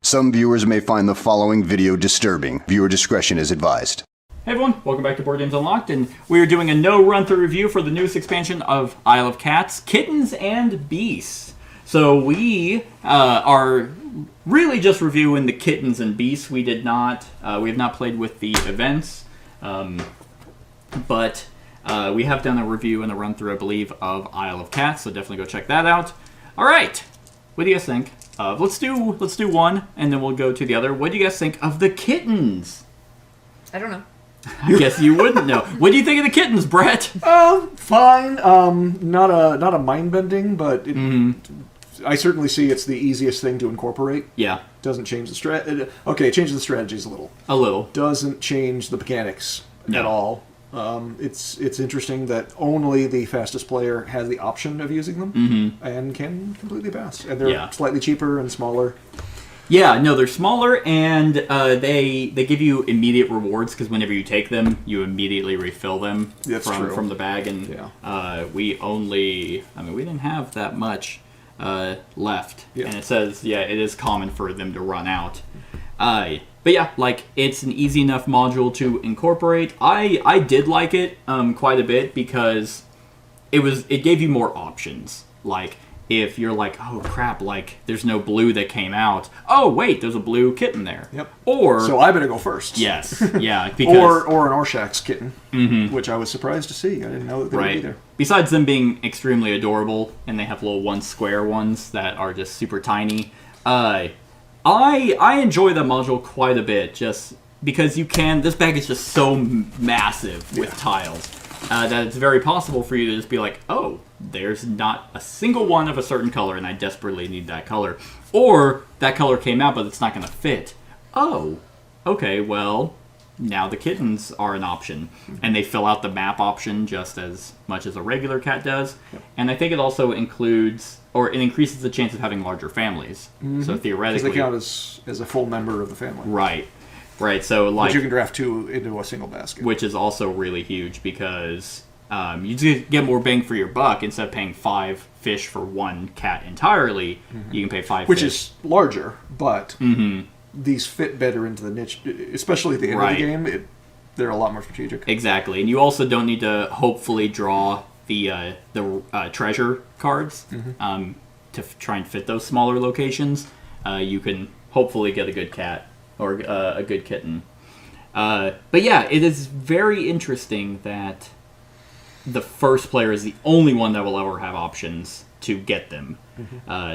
Some viewers may find the following video disturbing. Viewer discretion is advised. Hey everyone, welcome back to Board Games Unlocked, and we are doing a no-run-through review for the newest expansion of Isle of Cats, Kittens and Beasts. So we are really just reviewing the Kittens and Beasts. We have not played with the events, but we have done a review and a run-through, I believe, of Isle of Cats, so definitely go check that out. All right, what do you guys think? Let's do one, and then we'll go to the other. What do you guys think of the Kittens? I don't know. I guess you wouldn't know. What do you think of the Kittens, Brett? Fine. Not a mind bending, but I certainly see it's the easiest thing to incorporate. Yeah. Doesn't change the strat. Okay, it changes the strategies a little. A little. Doesn't change the mechanics at all. It's interesting that only the fastest player has the option of using them and can completely pass. And they're slightly cheaper and smaller. Yeah, no, they're smaller, and they give you immediate rewards, because whenever you take them, you immediately refill them from the bag, and we didn't have that much left, and it says, it is common for them to run out. But yeah, like, it's an easy enough module to incorporate. I did like it quite a bit, because it gave you more options, like, if you're like, oh crap, like, there's no blue that came out. Oh wait, there's a blue kitten there. Yep. Or so I better go first. Yes. Yeah. Because, or an Orshax kitten, which I was surprised to see. I didn't know that they would be there. Besides them being extremely adorable, and they have little one square ones that are just super tiny. I enjoy the module quite a bit, just because this bag is just so massive with tiles. That it's very possible for you to just be like, oh, there's not a single one of a certain color, and I desperately need that color. Or that color came out, but it's not going to fit. Oh, okay, well, now the kittens are an option. And they fill out the map option just as much as a regular cat does. Yep. And I think it also increases the chance of having larger families. So theoretically... Because they count as a full member of the family. Right, so like... But you can draft 2 into a single basket. Which is also really huge, because you just get more bang for your buck. Instead of paying 5 fish for 1 cat entirely, you can pay 5 fish. Which is larger, but these fit better into the niche, especially at the end of the game. They're a lot more strategic. Exactly, and you also don't need to hopefully draw the treasure cards to try and fit those smaller locations. You can hopefully get a good cat. Or a good kitten. But yeah, it is very interesting that the first player is the only one that will ever have options to get them.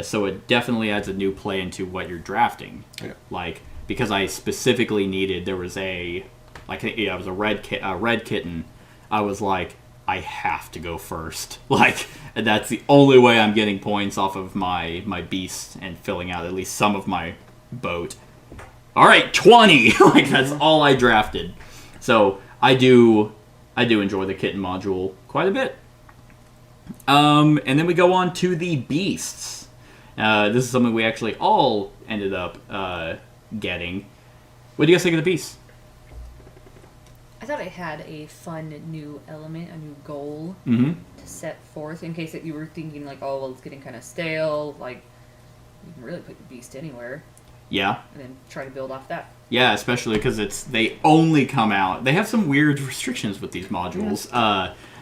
So it definitely adds a new play into what you're drafting. Yeah. Like, because I specifically needed, there was it was a red kitten. I was like, I have to go first. Like, that's the only way I'm getting points off of my beast and filling out at least some of my boat. All right, 20. Like, that's all I drafted. So I do enjoy the kitten module quite a bit. And then we go on to the beasts. This is something we actually all ended up getting. What do you guys think of the beasts? I thought it had a fun new element, a new goal to set forth, in case that you were thinking like, oh, well, it's getting kind of stale. Like, you can really put the beast anywhere. Yeah. And then try to build off that. Yeah, especially because they only come out. They have some weird restrictions with these modules.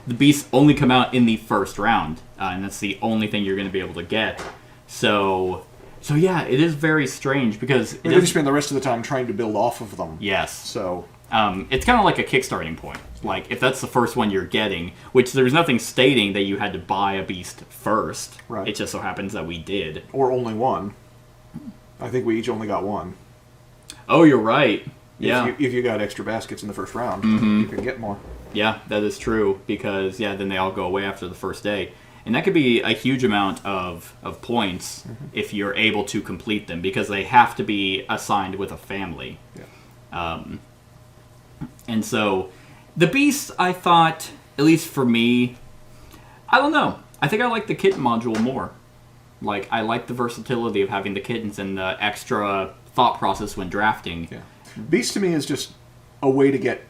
The beasts only come out in the first round, and that's the only thing you're going to be able to get. So yeah, it is very strange, because you can spend the rest of the time trying to build off of them. Yes. So it's kind of like a kickstarting point. Like, if that's the first one you're getting, which there's nothing stating that you had to buy a beast first. Right. It just so happens that we did. Or only one. I think we each only got one. Oh, you're right. Yeah. If you got extra baskets in the first round, you can get more. Yeah, that is true, because, then they all go away after the first day. And that could be a huge amount of points if you're able to complete them, because they have to be assigned with a family. Yeah. And so, the beasts, I thought, at least for me, I don't know. I think I like the kitten module more. Like, I like the versatility of having the kittens and the extra thought process when drafting. Yeah. Beast to me is just a way to get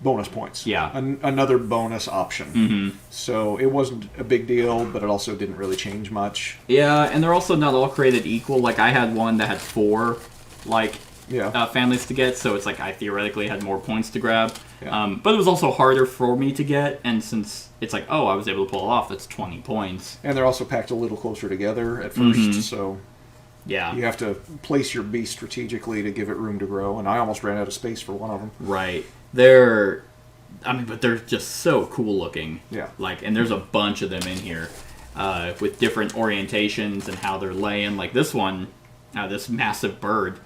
bonus points. Yeah. Another bonus option. So it wasn't a big deal, but it also didn't really change much. Yeah, and they're also not all created equal. Like, I had one that had 4 like Yeah. families to get, so it's like I theoretically had more points to grab. Yeah. But it was also harder for me to get, and since it's like, oh, I was able to pull it off, that's 20 points. And they're also packed a little closer together at first, so Yeah. you have to place your beast strategically to give it room to grow, and I almost ran out of space for one of them. Right. But they're just so cool looking. Yeah. Like, and there's a bunch of them in here with different orientations and how they're laying. Like this one, this massive bird,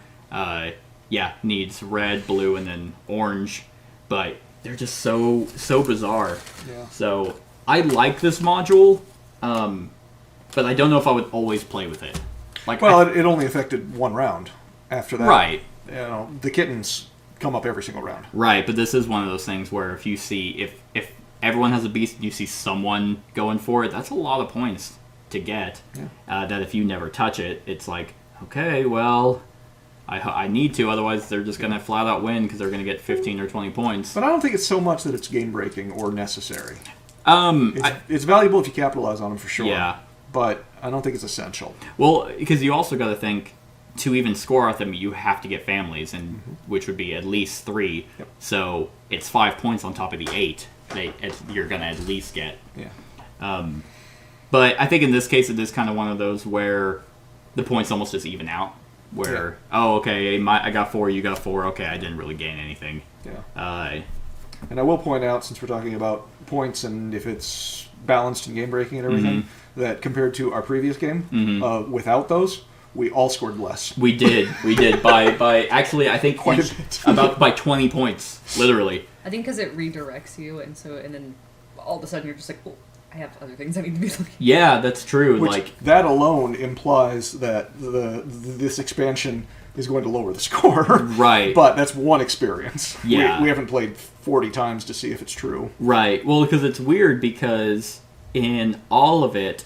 needs red, blue, and then orange. But they're just so bizarre. Yeah. So I like this module, but I don't know if I would always play with it. Like, Well, it only affected one round. After that, right. The kittens come up every single round. Right, but this is one of those things where if you see if everyone has a beast and you see someone going for it, that's a lot of points to get. Yeah. That if you never touch it, it's like, okay, well, I need to, otherwise they're just going to flat out win because they're going to get 15 or 20 points. But I don't think it's so much that it's game breaking or necessary. I, It's valuable if you capitalize on them for sure. Yeah. But I don't think it's essential. well, because you also got to think, to even score at them, you have to get families, and which would be at least 3. Yep. So it's 5 points on top of the 8 you're going to at least get. Yeah. But I think in this case, it is kind of one of those where the points almost just even out. Where, oh, okay, I got 4, you got 4, okay, I didn't really gain anything. Yeah. And I will point out, since we're talking about points and if it's balanced and game breaking and everything, that compared to our previous game, without those, we all scored less. We did by actually, I think Quite a bit. about by 20 points, literally. I think because it redirects you, and then all of a sudden you're just like, oh, I have other things I need to be looking. Yeah, that's true. Which, like that alone implies that this expansion is going to lower the score. Right. But that's one experience. Yeah. We haven't played 40 times to see if it's true. Right. Well, because it's weird because in all of it,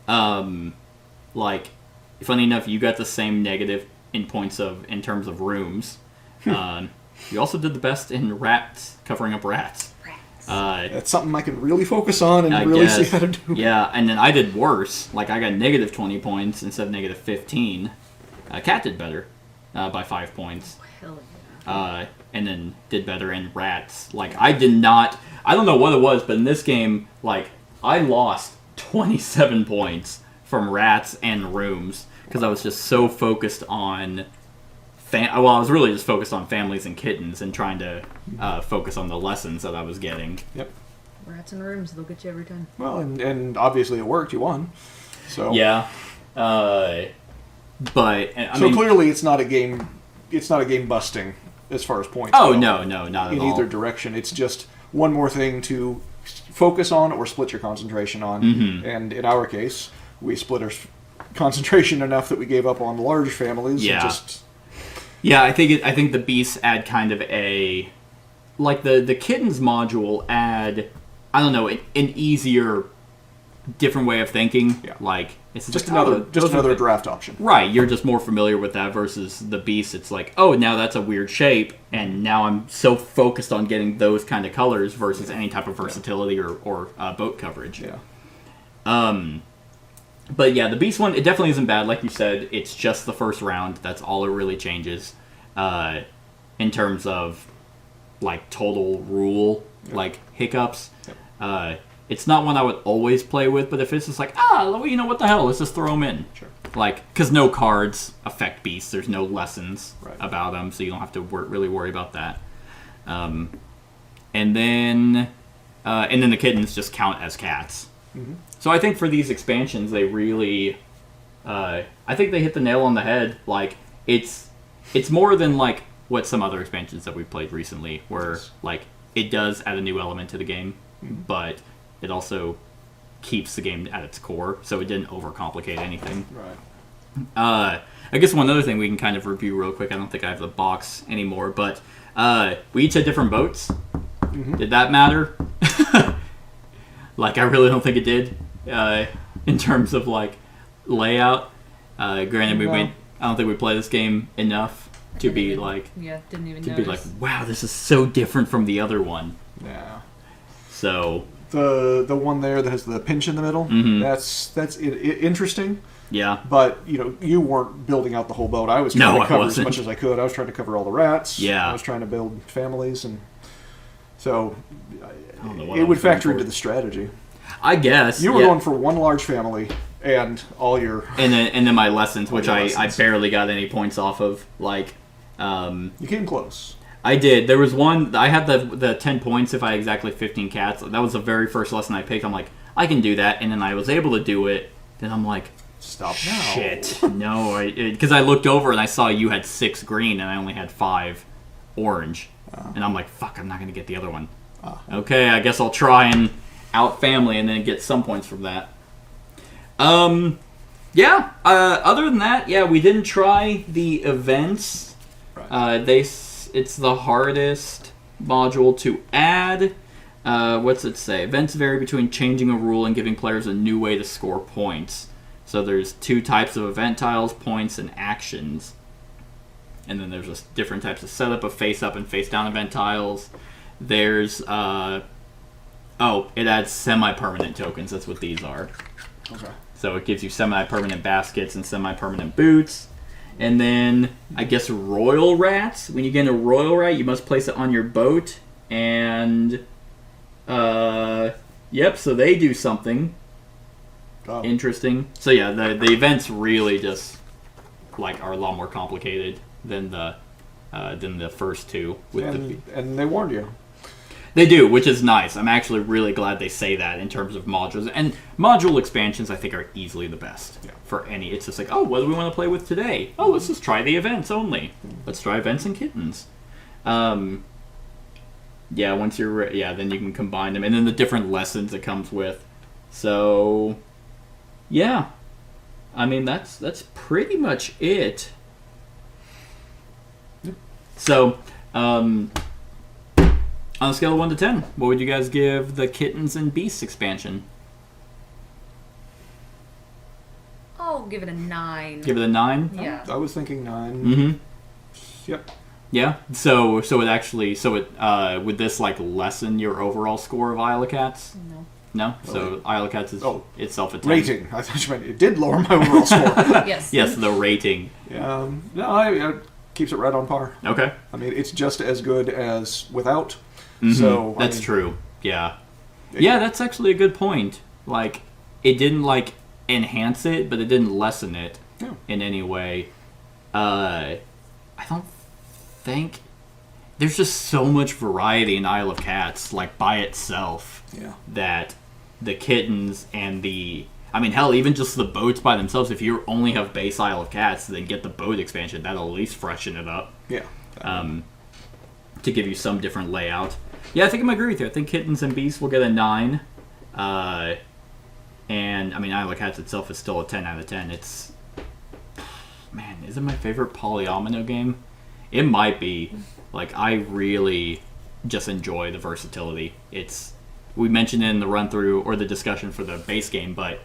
like, funny enough, you got the same negative in terms of rooms. You also did the best in rats, covering up rats. That's something I can really focus on and I really guess. see how to do. Yeah, and then I did worse. Like, I got negative 20 points instead of negative 15. Cat did better by 5 points. Hell yeah. And then did better in rats. Like, I don't know what it was, but in this game, like, I lost 27 points from rats and rooms because I was just so focused on I was really just focused on families and kittens and trying to focus on the lessons that I was getting. Yep. Rats and rooms, they'll get you every time. Well, and obviously it worked. You won. So Yeah. But I mean, clearly it's not a game. It's not a game busting as far as points. oh go. no, not at In all. either direction, it's just one more thing to focus on or split your concentration on. And in our case, we split our concentration enough that we gave up on large families. Yeah. And just Yeah, I think the beasts add kind of a, like the kittens module add, I don't know, an easier, different way of thinking. Yeah. Like it's just like, another draft option. Right, you're just more familiar with that versus the beast. It's like, oh, now that's a weird shape, and now I'm so focused on getting those kind of colors versus any type of versatility or boat coverage. Yeah. But yeah, the beast one, it definitely isn't bad. Like you said, it's just the first round. That's all it really changes in terms of like total rule, like hiccups. Yep. It's not one I would always play with, but if it's just like, you know what the hell, let's just throw them in. Sure. Like, because no cards affect beasts. There's no lessons Right. about them, so you don't have to really worry about that. And then the kittens just count as cats. So I think for these expansions, they really, I think they hit the nail on the head. Like, it's more than like what some other expansions that we've played recently, where Yes. like it does add a new element to the game, but it also keeps the game at its core, so it didn't overcomplicate anything. Right. I guess one other thing we can kind of review real quick. I don't think I have the box anymore, but we each had different boats. Did that matter? Like, I really don't think it did in terms of like layout. Granted, No. I don't think we played this game enough to be like Yeah, didn't even to notice. be like, wow, this is so different from the other one. Yeah. So The one there that has the pinch in the middle. Mm-hmm. That's interesting. Yeah. But you weren't building out the whole boat. I was trying to cover as much as I could. I was trying to cover all the rats. Yeah. I was trying to build families, and so what it I would was going factor for. into the strategy. I guess You were going for one large family and all your and then my lessons, which your I lessons. barely got any points off of. Like, you came close. I did. There was one. I had the 10 points if I had exactly 15 cats. That was the very first lesson I picked. I'm like, I can do that, and then I was able to do it. Then I'm like, Stop now. shit, no, because I looked over and I saw you had 6 green and I only had 5 orange, and I'm like, fuck, I'm not gonna get the other one. Okay, I guess I'll try and out family and then get some points from that. Yeah. Other than that, yeah, we didn't try the events. Right. It's the hardest module to add. What's it say? Events vary between changing a rule and giving players a new way to score points. So there's 2 types of event tiles, points, and actions. And then there's just different types of setup of face-up and face-down event tiles. There's, it adds semi-permanent tokens. That's what these are. Okay. So it gives you semi-permanent baskets and semi-permanent boots. And then, I guess, royal rats. When you get a royal rat, you must place it on your boat. And, yep, so they do something Oh. interesting. So yeah, the events really just, like, are a lot more complicated than the first 2. And they warned you. They do, which is nice. I'm actually really glad they say that in terms of modules. And module expansions, I think, are easily the best for any. It's just like, oh, what do we want to play with today? Oh, let's just try the events only. Let's try events and kittens. Yeah, once you're... then you can combine them. And then the different lessons it comes with. So, yeah. I mean, that's pretty much it. So, on a scale of 1 to 10, what would you guys give the Kittens and Beasts expansion? I'll give it a 9. Give it a 9? Yeah. I was thinking 9. Mm-hmm. Yep. Yeah. So would this like lessen your overall score of Isle of Cats? No. No. So Isle of Cats is itself a 10. Rating. I thought you meant it did lower my overall score. Yes. Yes, the rating. No, keeps it right on par. Okay. I mean, it's just as good as without. Mhm. So that's true. Yeah. Yeah, that's actually a good point. Like, it didn't like enhance it, but it didn't lessen it in any way. I don't think there's just so much variety in Isle of Cats, like by itself. Yeah. That the kittens and hell, even just the boats by themselves. If you only have base Isle of Cats, then get the boat expansion. That'll at least freshen it up. Yeah. To give you some different layout. Yeah, I think I'm agree with you. I think Kittens and Beasts will get a 9. And, I mean, Isle of Cats itself is still a 10 out of 10. It's... Man, is it my favorite polyomino game? It might be. Like, I really just enjoy the versatility. We mentioned it in the run-through, or the discussion for the base game, but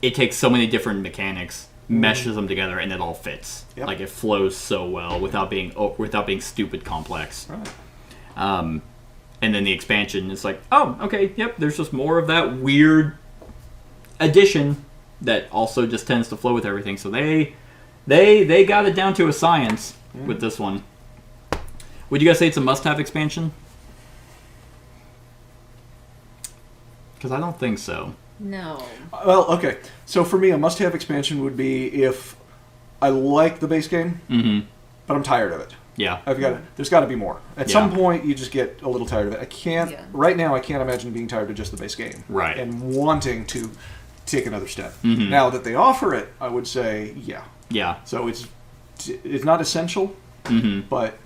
it takes so many different mechanics, meshes them together, and it all fits. Yep. Like, it flows so well without being stupid complex. Right. And then the expansion is like, oh, okay, yep, there's just more of that weird addition that also just tends to flow with everything. So they got it down to a science with this one. Would you guys say it's a must-have expansion? Because I don't think so. No. Well, okay. So for me, a must-have expansion would be if I like the base game, but I'm tired of it. Yeah. There's got to be more. At some point, you just get a little tired of it. Right now, I can't imagine being tired of just the base game. Right. And wanting to take another step. Now that they offer it, I would say, yeah. Yeah. So it's not essential, but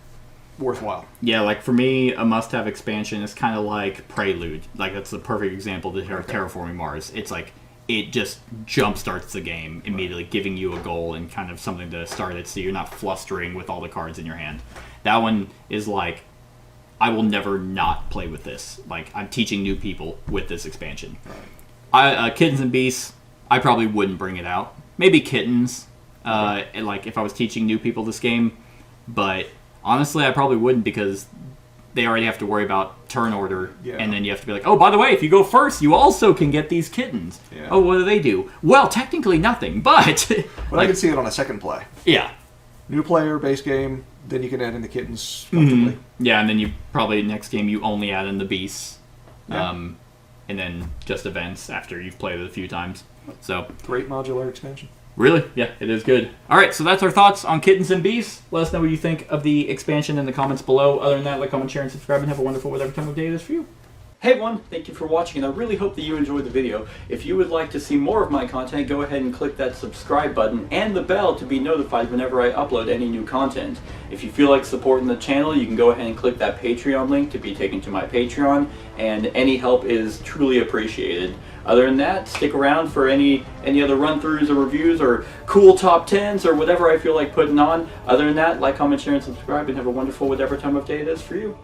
worthwhile. Yeah, like for me, a must-have expansion is kind of like Prelude. Like, that's the perfect example to Terraforming Mars. It's like, it just jump-starts the game immediately, giving you a goal and kind of something to start it so you're not flustering with all the cards in your hand. That one is like, I will never not play with this. Like, I'm teaching new people with this expansion. Right. Kittens and Beasts, I probably wouldn't bring it out. Maybe Kittens, like if I was teaching new people this game. But honestly, I probably wouldn't, because they already have to worry about turn order, Yeah. and then you have to be like, oh, by the way, if you go first, you also can get these kittens. Yeah. Oh, what do they do? Well, technically nothing, but But I can see it on a second play. yeah. New player, base game, then you can add in the kittens comfortably. Yeah, and then you probably next game you only add in the beasts, Yeah. and then just events after you've played it a few times. So Great modular expansion. really, yeah, it is good. All right, so that's our thoughts on Kittens and Beasts. Let us know what you think of the expansion in the comments below. Other than that, like, comment, share, and subscribe, and have a wonderful whatever time of day it is for you. Hey everyone, thank you for watching, and I really hope that you enjoyed the video. If you would like to see more of my content, go ahead and click that subscribe button and the bell to be notified whenever I upload any new content. If you feel like supporting the channel, you can go ahead and click that Patreon link to be taken to my Patreon, and any help is truly appreciated. Other than that, stick around for any other run-throughs or reviews or cool top 10s or whatever I feel like putting on. Other than that, like, comment, share, and subscribe, and have a wonderful whatever time of day it is for you.